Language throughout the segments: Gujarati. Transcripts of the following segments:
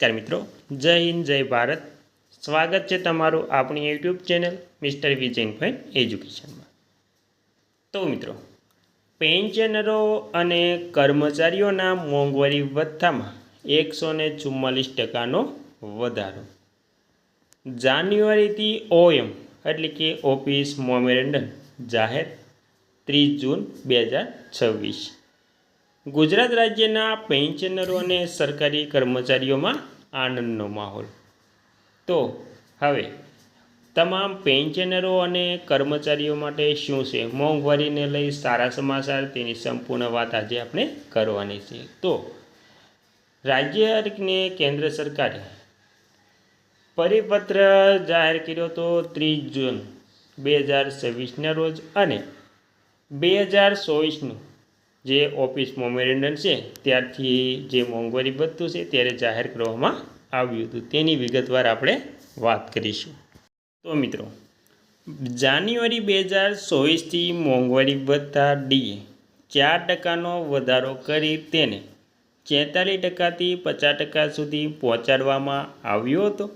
નમસ્કાર મિત્રો, જય હિન્દ, જય ભારત. સ્વાગત છે તમારું આપણી યુટ્યુબ ચેનલ મિસ્ટર વિજયભાઈ એજ્યુકેશનમાં. તો મિત્રો, પેન્શનરો અને કર્મચારીઓના મોંઘવારી ભથ્થામાં 144% વધારો. જાન્યુઆરીથી ઓએમ એટલે કે ઓફિસ મેમોરેન્ડમ જાહેર 30 જૂન 2026. ગુજરાત રાજ્યના પેન્શનરો અને સરકારી કર્મચારીઓમાં આનંદનો માહોલ. તો હવે તમામ પેન્શનરો અને કર્મચારીઓ માટે શું છે મોંઘવારીને લઈ સારા સમાચાર, તેની સંપૂર્ણ વાત આજે આપણે કરવાની છે. તો રાજ્ય અને કેન્દ્ર સરકારે પરિપત્ર જાહેર કર્યો તો 30 જૂન 2026ના રોજ, અને 2024નું જે ઓફિસ મેમોરેન્ડમ છે ત્યારથી જે મોંઘવારી ભથ્થું છે ત્યારે જાહેર કરવામાં આવ્યું હતું. તેની વિગતવાર આપણે વાત કરીશું. તો મિત્રો, જાન્યુઆરી 2024થી મોંઘવારી ભથ્થા ડીએ 4%નો વધારો કરી તેને 46%થી 50% સુધી પહોંચાડવામાં આવ્યો હતો.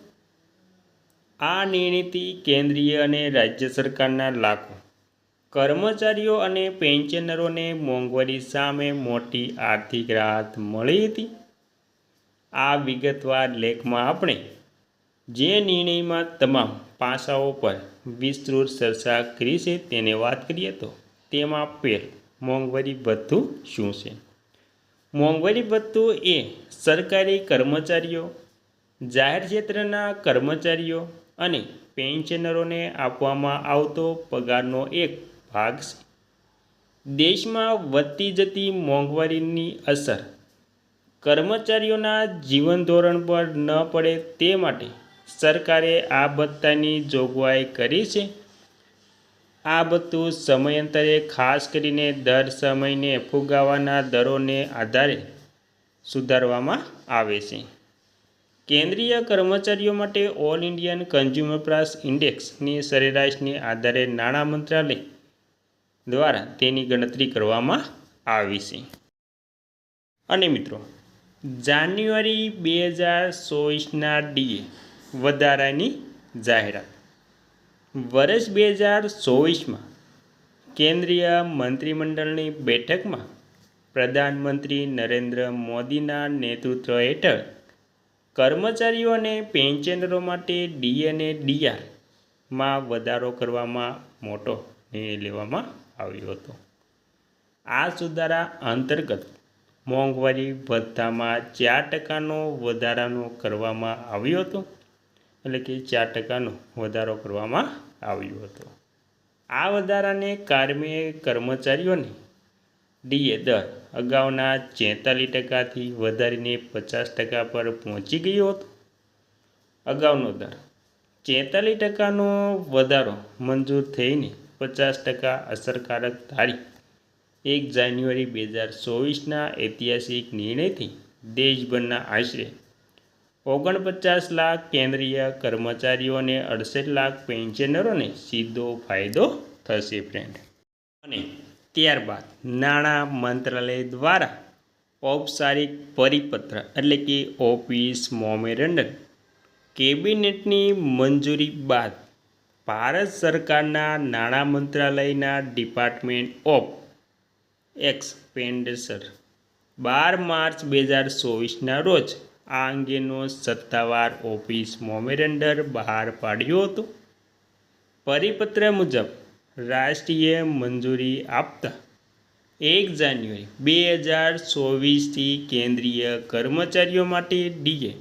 આ નિર્ણયથી કેન્દ્રીય અને રાજ્ય સરકારના લાખો કર્મચારીઓ અને પેન્શનરોને મોંઘવારી સામે મોટી આર્થિક રાહત મળી હતી. આ વિગતવાર લેખમાં આપણે જે નિર્ણયમાં તમામ પાસાઓ પર વિસ્તૃત ચર્ચા કરી છે તેને વાત કરીએ. તો તેમાં પહેલું, મોંઘવારી ભથ્થું શું છે? મોંઘવારી ભથ્થું એ સરકારી કર્મચારીઓ, જાહેર ક્ષેત્રના કર્મચારીઓ અને પેન્શનરોને આપવામાં આવતો પગારનો એક ભાગ છે. દેશમાં વધતી જતી મોંઘવારીની અસર કર્મચારીઓના જીવન ધોરણ પર ન પડે તે માટે સરકારે આ ભથ્થાની જોગવાઈ કરી છે. આ ભથ્થું સમયાંતરે ખાસ કરીને દર 6 મહિને ફુગાવાના દરોને આધારે સુધારવામાં આવે છે. કેન્દ્રીય કર્મચારીઓ માટે ઓલ ઇન્ડિયન કન્ઝ્યુમર પ્રાઇસ ઇન્ડેક્સની સરેરાશને આધારે નાણાં મંત્રાલય દ્વારા તેની ગણતરી કરવામાં આવી છે. અને મિત્રો, જાન્યુઆરી 2024ના ડીએ વધારાની જાહેરાત. વર્ષ 2024માં કેન્દ્રીય મંત્રીમંડળની બેઠકમાં પ્રધાનમંત્રી નરેન્દ્ર મોદીના નેતૃત્વ હેઠળ કર્મચારીઓ અને પેન્શનરો માટે ડીએ અને ડીઆરમાં વધારો કરવામાં મોટો નિર્ણય લેવામાં આવ્યો હતો. આ સુધારા અંતર્ગત મોંઘવારી ભથ્થામાં 4%નો વધારો કરવામાં આવ્યો હતો. એટલે કે 4%નો વધારો કરવામાં આવ્યો હતો. આ વધારાને કારણે કર્મચારીઓને ડીએ દર અગાઉના 46%થી વધારીને 50% પર પહોંચી ગયો હતો. અગાઉનો દર 46%નો વધારો મંજૂર થઈને 50% અસરકારક તારીખ 1 જાન્યુઆરી 2024ના ઐતિહાસિક નિર્ણયથી દેશભરના આશરે 49 લાખ કેન્દ્રીય કર્મચારીઓ અને 68 લાખ પેન્શનરોને સીધો ફાયદો થશે ફ્રેન્ડ. અને ત્યારબાદ નાણાં મંત્રાલય દ્વારા ઔપચારિક પરિપત્ર એટલે કે ઓફિસ મેમોરેન્ડમ કેબિનેટની મંજૂરી બાદ ભારત સરકારના નાણાં મંત્રાલયના ડિપાર્ટમેન્ટ ઓફ એક્સપેન્ડિચર 12 માર્ચ 2024ના રોજ આ અંગેનો સત્તાવાર ઓફિસ મેમોરેન્ડમ બહાર પાડ્યો હતો. પરિપત્ર મુજબ રાષ્ટ્રીય મંજૂરી આપતા 1 જાન્યુઆરી 2024થી કેન્દ્રીય કર્મચારીઓ માટે ડીએ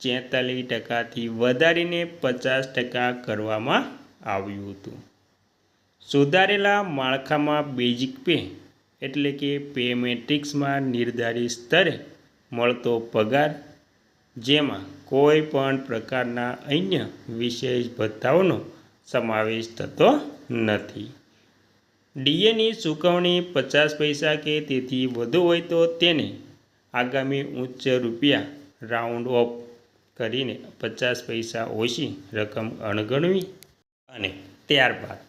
46%થી વધારીને 50% કરવામાં આવ્યું હતું. સુધારેલા માળખામાં બેઝિક પે એટલે કે પે મેટ્રિક્સમાં નિર્ધારિત સ્તરે મળતો પગાર, જેમાં કોઈ પણ પ્રકારના અન્ય વિશેષ ભથ્થાઓનો સમાવેશ થતો નથી. ડીએની ચૂકવણી 50 પૈસા કે તેથી વધુ હોય તો તેને આગામી ઉચ્ચ રૂપિયા રાઉન્ડ ઓફ કરીને 50 પૈસા ઓછી રકમ અણગણવી. અને ત્યારબાદ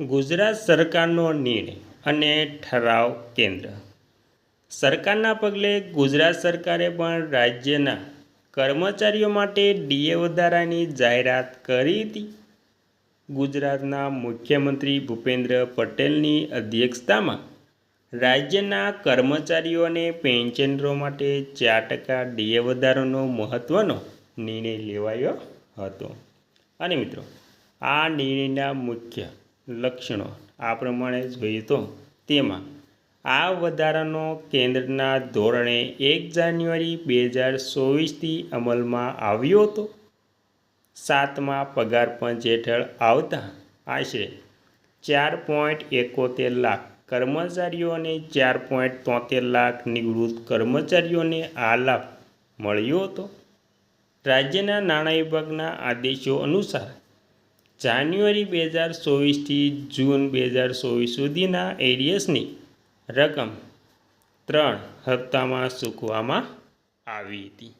ગુજરાત સરકારનો નિર્ણય અને ઠરાવ. કેન્દ્ર સરકારના પગલે ગુજરાત સરકારે પણ રાજ્યના કર્મચારીઓ માટે ડીએ વધારાની જાહેરાત કરી હતી. ગુજરાતના મુખ્યમંત્રી ભૂપેન્દ્ર પટેલની અધ્યક્ષતામાં રાજ્યના કર્મચારીઓ અને પેન્શનરો માટે 4% ડીએ વધારાનો મહત્ત્વનો નિર્ણય લેવાયો હતો. અને મિત્રો, આ નિર્ણયના મુખ્ય લક્ષણો આ પ્રમાણે જોઈએ તો તેમાં આ વધારાનો કેન્દ્રના ધોરણે 1 જાન્યુઆરી 2024થી અમલમાં આવ્યો હતો. 7મા પગાર પંચ હેઠળ આવતા આશરે 4.71 લાખ કર્મચારીઓ અને 4.73 લાખ નિવૃત્ત કર્મચારીઓને આ લાભ મળ્યો હતો. રાજ્યના નાણાં વિભાગના આદેશો અનુસાર જાન્યુઆરી 2024થી જૂન 2024 સુધીના એરિયર્સની રકમ 3 હપ્તામાં ચૂકવવામાં આવી હતી.